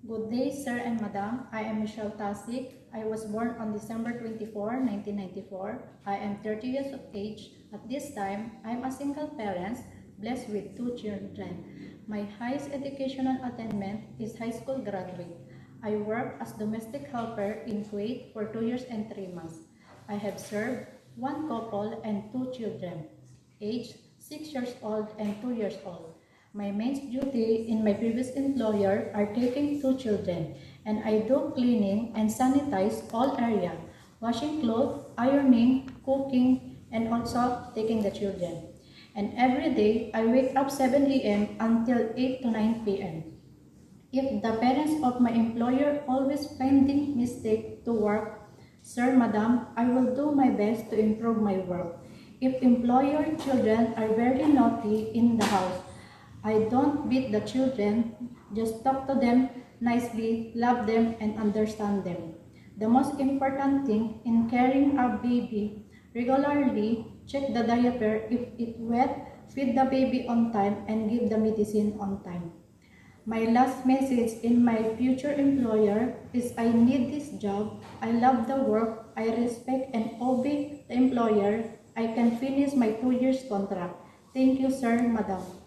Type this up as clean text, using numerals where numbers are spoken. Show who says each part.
Speaker 1: Good day, sir and madam. I am Michelle Tasik. I was born on December 24, 1994. I am 30 years of age. At this time, I am a single parent, blessed with 2 children. My highest educational attainment is high school graduate. I work as domestic helper in Kuwait for 2 years and 3 months. I have served one couple and 2 children, aged 6 years old and 2 years old. My main duty in my previous employer are taking 2 children, and I do cleaning and sanitize all area, washing clothes, ironing, cooking, and also taking the children. And every day, I wake up 7 a.m. until 8 to 9 p.m. If the parents of my employer always finding mistake to work, sir, madam, I will do my best to improve my work. If employer children are very naughty in the house, I don't beat the children, just talk to them nicely, love them, and understand them. The most important thing in caring a baby, regularly check the diaper if it wet, feed the baby on time, and give the medicine on time. My last message in my future employer is I need this job, I love the work, I respect and obey the employer, I can finish my 2 years contract. Thank you, sir, madam.